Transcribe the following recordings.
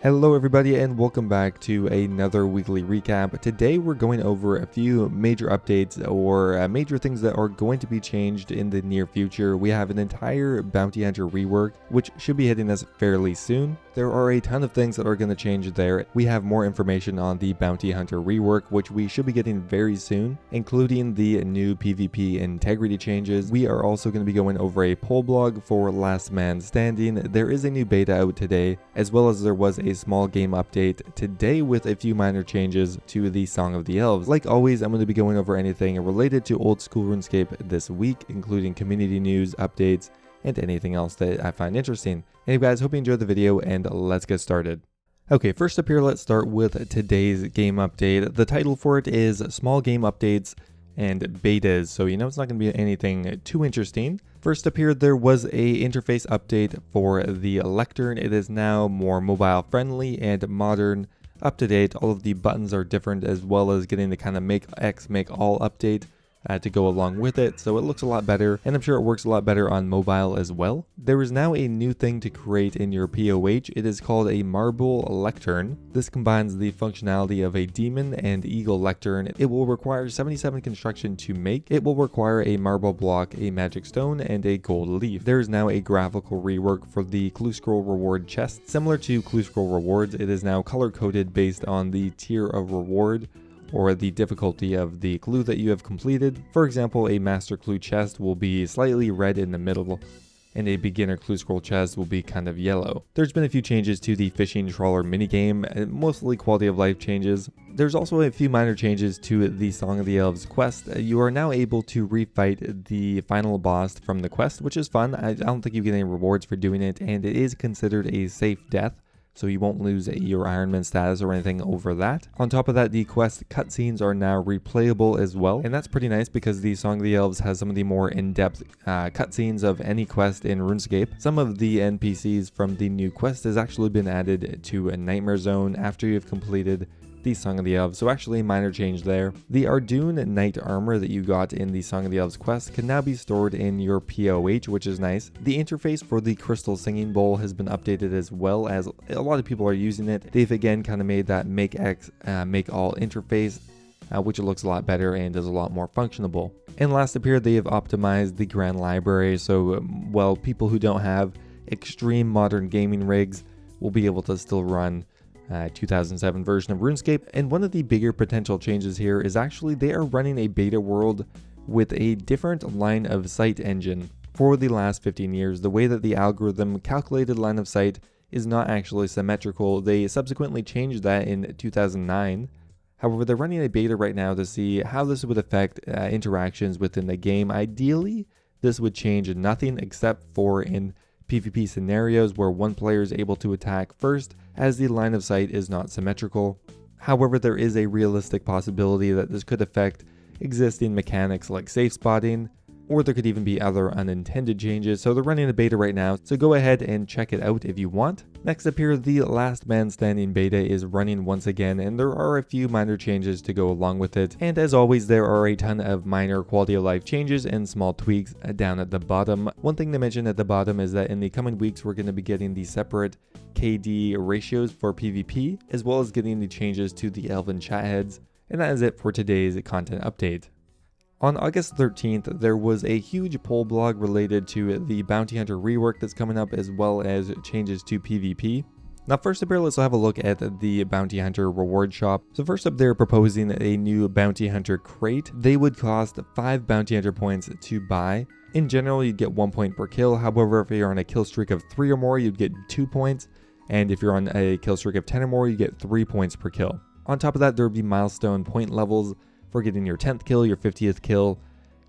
Hello everybody and welcome back to another weekly recap. Today we're going over a few major updates or major things that are going to be changed in the near future. We have an entire Bounty Hunter rework which should be hitting us fairly soon. There are a ton of things that are going to change there. We have more information on the Bounty Hunter rework which we should be getting very soon, including the new PvP integrity changes. We are also going to be going over a poll blog for Last Man Standing. There is a new beta out today, as well as there was a small game update today with a few minor changes to the Song of the Elves. Like always, I'm going to be going over anything related to old school RuneScape this week, including community news, updates, and anything else that I find interesting. Anyway guys, hope you enjoyed the video and let's get started. Okay, first up here, let's start with today's game update. The title for it is Small Game Updates and Betas, so you know it's not going to be anything too interesting. First up here, there was a interface update for the lectern. It is now more mobile friendly and modern, up to date. All of the buttons are different, as well as getting the kind of make X make all update to go along with it, so it looks a lot better, and I'm sure it works a lot better on mobile as well. There is now a new thing to create in your POH. It is called a marble lectern. This combines the functionality of a demon and eagle lectern. It will require 77 construction to make. It will require a marble block, a magic stone, and a gold leaf. There is now a graphical rework for the clue scroll reward chest. Similar to clue scroll rewards, it is now color coded based on the tier of reward or the difficulty of the clue that you have completed. For example, a master clue chest will be slightly red in the middle, and a beginner clue scroll chest will be kind of yellow. There's been a few changes to the fishing trawler minigame, mostly quality of life changes. There's also a few minor changes to the Song of the Elves quest. You are now able to refight the final boss from the quest, which is fun. I don't think you get any rewards for doing it, and it is considered a safe death, so you won't lose your Ironman status or anything over that. On top of that, the quest cutscenes are now replayable as well, and that's pretty nice because the Song of the Elves has some of the more in-depth cutscenes of any quest in RuneScape. Some of the NPCs from the new quest has actually been added to a Nightmare Zone after you've completed the Song of the Elves, so actually a minor change there. The Ardoon Knight armor that you got in the Song of the Elves quest can now be stored in your POH, which is nice. The interface for the Crystal Singing Bowl has been updated as well, as a lot of people are using it. They've again kind of made that make X make all interface, which looks a lot better and is a lot more functionable. And last up here, they have optimized the Grand Library, so well, people who don't have extreme modern gaming rigs will be able to still run 2007 version of RuneScape. And one of the bigger potential changes here is actually they are running a beta world with a different line of sight engine. For the last 15 years, the way that the algorithm calculated line of sight is not actually symmetrical. They subsequently changed that in 2009. However, they're running a beta right now to see how this would affect interactions within the game. Ideally, this would change nothing except for in PvP scenarios where one player is able to attack first, as the line of sight is not symmetrical. However, there is a realistic possibility that this could affect existing mechanics like safe spotting, or there could even be other unintended changes. So they're running a beta right now, so go ahead and check it out if you want. Next up here, the Last Man Standing beta is running once again, and there are a few minor changes to go along with it. And as always, there are a ton of minor quality of life changes and small tweaks down at the bottom. One thing to mention at the bottom is that in the coming weeks, we're going to be getting the separate KD ratios for PvP, as well as getting the changes to the Elven chat heads. And that is it for today's content update. On August 13th, there was a huge poll blog related to the Bounty Hunter rework that's coming up, as well as changes to PvP. Now first up here, let's have a look at the Bounty Hunter reward shop. So first up, they're proposing a new Bounty Hunter crate. They would cost 5 Bounty Hunter points to buy. In general, you'd get 1 point per kill. However, if you're on a kill streak of 3 or more, you'd get 2 points. And if you're on a kill streak of 10 or more, you get 3 points per kill. On top of that, there would be milestone point levels for getting your 10th kill, your 50th kill,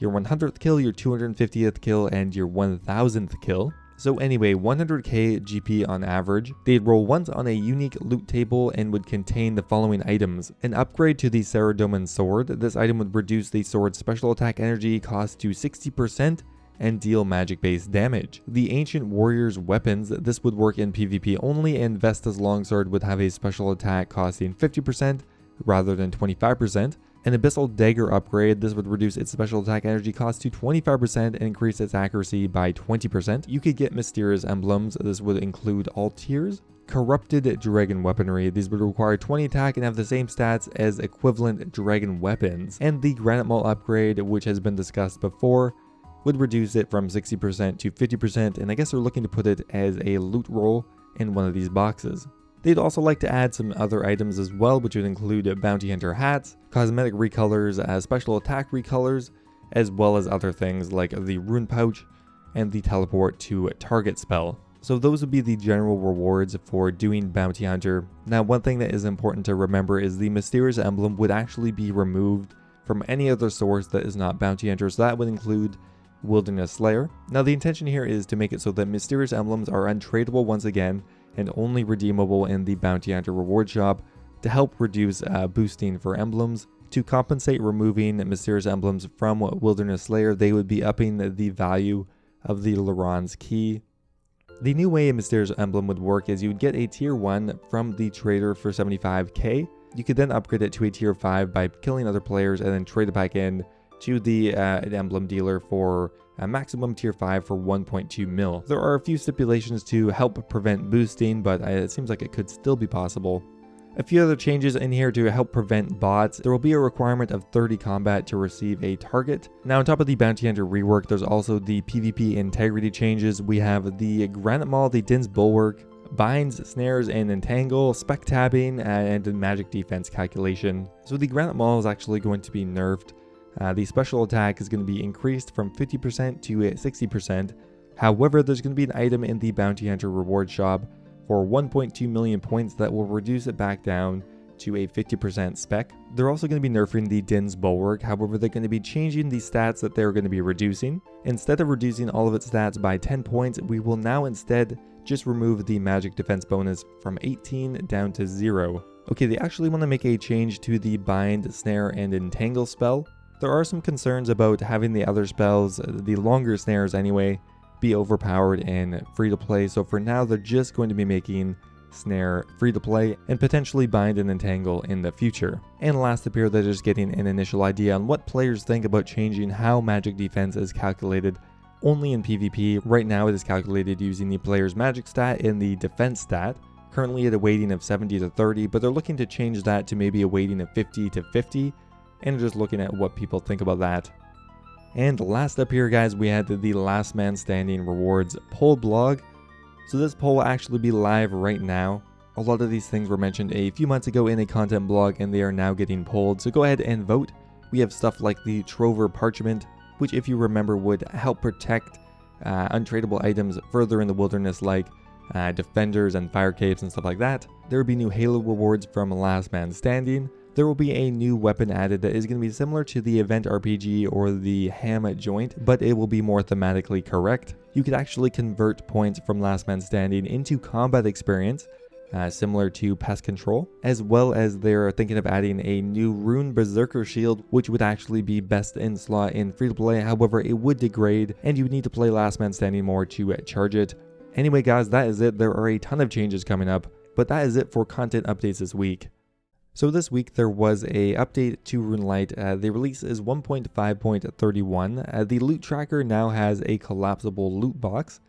your 100th kill, your 250th kill, and your 1000th kill. So anyway, 100k GP on average. They'd roll once on a unique loot table and would contain the following items. An upgrade to the Saradomin sword. This item would reduce the sword's special attack energy cost to 60% and deal magic based damage. The Ancient Warrior's weapons. This would work in PvP only, and Vesta's longsword would have a special attack costing 50% rather than 25%. An Abyssal Dagger upgrade, this would reduce its special attack energy cost to 25% and increase its accuracy by 20%. You could get Mysterious Emblems, this would include all tiers. corrupted dragon weaponry. These would require 20 attack and have the same stats as equivalent dragon weapons. And the granite maul upgrade, which has been discussed before, would reduce it from 60% to 50%, and I guess they're looking to put it as a loot roll in one of these boxes. They'd also like to add some other items as well, which would include bounty hunter hats, cosmetic recolors, special attack recolors, as well as other things like the rune pouch and the teleport to target spell. So those would be the general rewards for doing bounty hunter. Now, one thing that is important to remember is the mysterious emblem would actually be removed from any other source that is not bounty hunter, so that would include Wilderness Slayer. Now, the intention here is to make it so that mysterious emblems are untradeable once again and only redeemable in the bounty hunter reward shop to help reduce boosting for emblems. To compensate removing mysterious emblems from Wilderness Slayer, they would be upping the value of the Laron's key. The new way a mysterious emblem would work is you would get a tier 1 from the trader for 75k. You could then upgrade it to a tier 5 by killing other players and then trade it back in to the emblem dealer for a maximum tier 5 for 1.2 mil. There are a few stipulations to help prevent boosting, but it seems like it could still be possible. A few other changes in here to help prevent bots. There will be a requirement of 30 combat to receive a target. Now, on top of the bounty hunter rework, there's also the PvP integrity changes. We have the granite maul, the Din's bulwark, binds, snares, and entangle, spec tabbing, and magic defense calculation. So the granite maul is actually going to be nerfed. The special attack is going to be increased from 50% to 60%. However, there's going to be an item in the bounty hunter reward shop for 1.2 million points that will reduce it back down to a 50% spec. They're also going to be nerfing the Din's bulwark. However, they're going to be changing the stats that they're going to be reducing. Instead of reducing all of its stats by 10 points, we will now instead just remove the magic defense bonus from 18 down to 0. Okay, they actually want to make a change to the bind, snare, and entangle spell. There are some concerns about having the other spells, the longer snares anyway, be overpowered and free to play. So for now, they're just going to be making snare free to play and potentially bind and entangle in the future. And last up here, they're just getting an initial idea on what players think about changing how magic defense is calculated only in PvP. Right now, it is calculated using the player's magic stat and the defense stat, currently at a weighting of 70 to 30, but they're looking to change that to maybe a weighting of 50 to 50. And just looking at what people think about that. And last up here, guys, we had the Last Man Standing rewards poll blog. So this poll will actually be live right now. A lot of these things were mentioned a few months ago in a content blog, and they are now getting polled. So go ahead and vote. We have stuff like the Trover Parchment, which, if you remember, would help protect untradeable items further in the wilderness, like defenders and fire capes and stuff like that. There will be new Halo rewards from Last Man Standing. There will be a new weapon added that is going to be similar to the event RPG or the ham joint, but it will be more thematically correct. You could actually convert points from Last Man Standing into combat experience, similar to pest control, as well as they're thinking of adding a new rune berserker shield, which would actually be best in slot in free to play. However, it would degrade and you would need to play Last Man Standing more to charge it. Anyway, guys, that is it. There are a ton of changes coming up, but that is it for content updates this week. So this week there was a update to RuneLite. The release is 1.5.31. The loot tracker now has a collapsible loot box.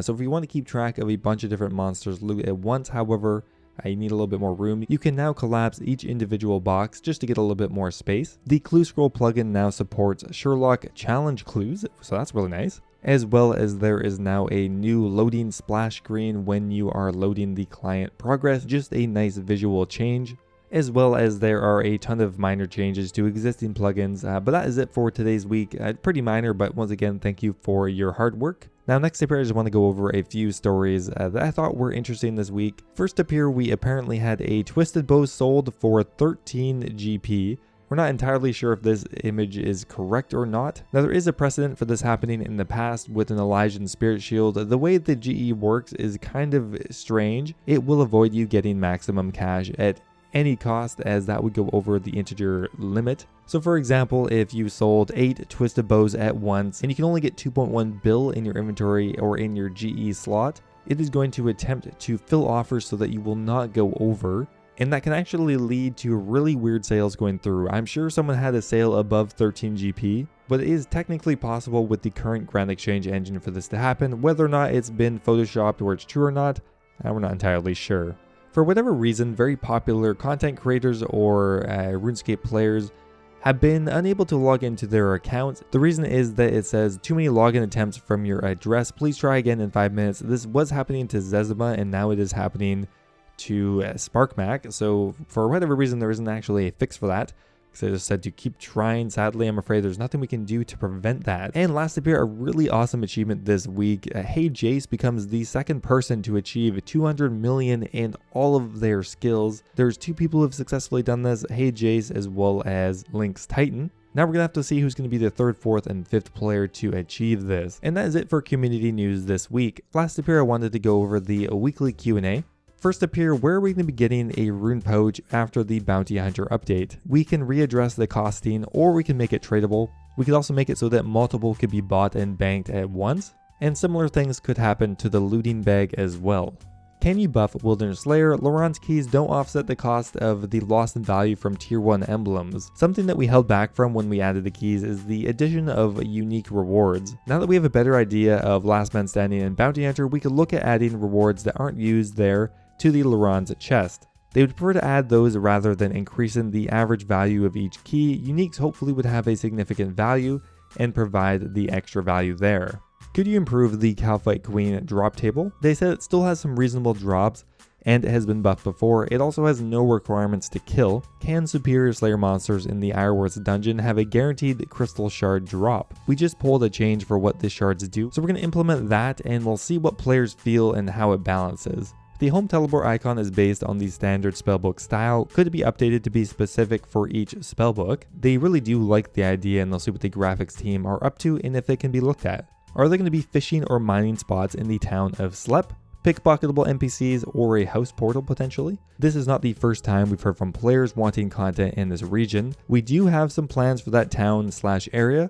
So if you want to keep track of a bunch of different monsters loot at once, however, you need a little bit more room, you can now collapse each individual box just to get a little bit more space. The Clue Scroll plugin now supports Sherlock challenge clues, so that's really nice. As well as there is now a new loading splash screen when you are loading the client progress, just a nice visual change. As well as there are a ton of minor changes to existing plugins, but that is it for today's week. Pretty minor, but once again, thank you for your hard work. Now, next up here, I just want to go over a few stories that I thought were interesting this week. First up here, we apparently had a twisted bow sold for 13 GP. We're not entirely sure if this image is correct or not. Now, there is a precedent for this happening in the past with an Elysian Spirit Shield. The way the GE works is kind of strange. It will avoid you getting maximum cash at any cost, as that would go over the integer limit. So for example, if you sold 8 twisted bows at once and you can only get 2.1 bill in your inventory or in your GE slot, it is going to attempt to fill offers so that you will not go over, and that can actually lead to really weird sales going through. I'm sure someone had a sale above 13 GP, but it is technically possible with the current Grand Exchange engine for this to happen. Whether or not it's been photoshopped or it's true or not, We're not entirely sure. For whatever reason, very popular content creators or RuneScape players have been unable to log into their accounts. The reason is that it says too many login attempts from your address. Please try again in 5 minutes. This was happening to Zezima, and now it is happening to SparkMac. So for whatever reason, there isn't actually a fix for that, because I just said to keep trying. Sadly, I'm afraid there's nothing we can do to prevent that. And last up here, a really awesome achievement this week. Hey Jace becomes the second person to achieve 200 million in all of their skills. There's 2 people who have successfully done this, Hey Jace as well as Link's Titan. Now we're going to have to see who's going to be the 3rd, 4th, and 5th player to achieve this. And that is it for community news this week. Last up here, I wanted to go over the weekly Q&A. First up here, where are we going to be getting a rune pouch after the bounty hunter update? We can readdress the costing, or we can make it tradable. We could also make it so that multiple could be bought and banked at once, and similar things could happen to the looting bag as well. Can you buff Wilderness Slayer? Laurent's keys don't offset the cost of the loss in value from tier 1 emblems. Something that we held back from when we added the keys is the addition of unique rewards. Now that we have a better idea of Last Man Standing and Bounty Hunter, we could look at adding rewards that aren't used there to the Laurent's chest. They would prefer to add those rather than increasing the average value of each key. Uniques hopefully would have a significant value and provide the extra value there. Could you improve the Calphite Queen drop table? They said it still has some reasonable drops and it has been buffed before. It also has no requirements to kill. Can Superior Slayer monsters in the Ironworks dungeon have a guaranteed crystal shard drop? We just pulled a change for what the shards do, so we're going to implement that and we'll see what players feel and how it balances. The home teleport icon is based on the standard spellbook style. Could it be updated to be specific for each spellbook? They really do like the idea, and they'll see what the graphics team are up to and if it can be looked at. Are there going to be fishing or mining spots in the town of Slep? Pickpocketable NPCs or a house portal potentially? This is not the first time we've heard from players wanting content in this region. We do have some plans for that town/area.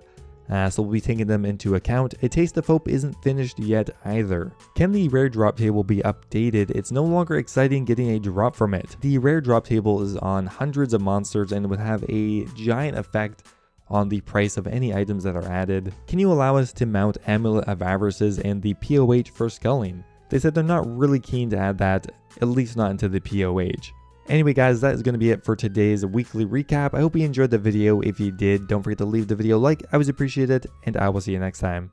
So we'll be taking them into account. A Taste of Hope isn't finished yet either. Can the rare drop table be updated? It's no longer exciting getting a drop from it. The rare drop table is on hundreds of monsters and would have a giant effect on the price of any items that are added. Can you allow us to mount Amulet of Avarices and the POH for sculling? They said they're not really keen to add that, at least not into the POH. Anyway guys, that is going to be it for today's weekly recap. I hope you enjoyed the video. If you did, don't forget to leave the video a like. I always appreciate it, and I will see you next time.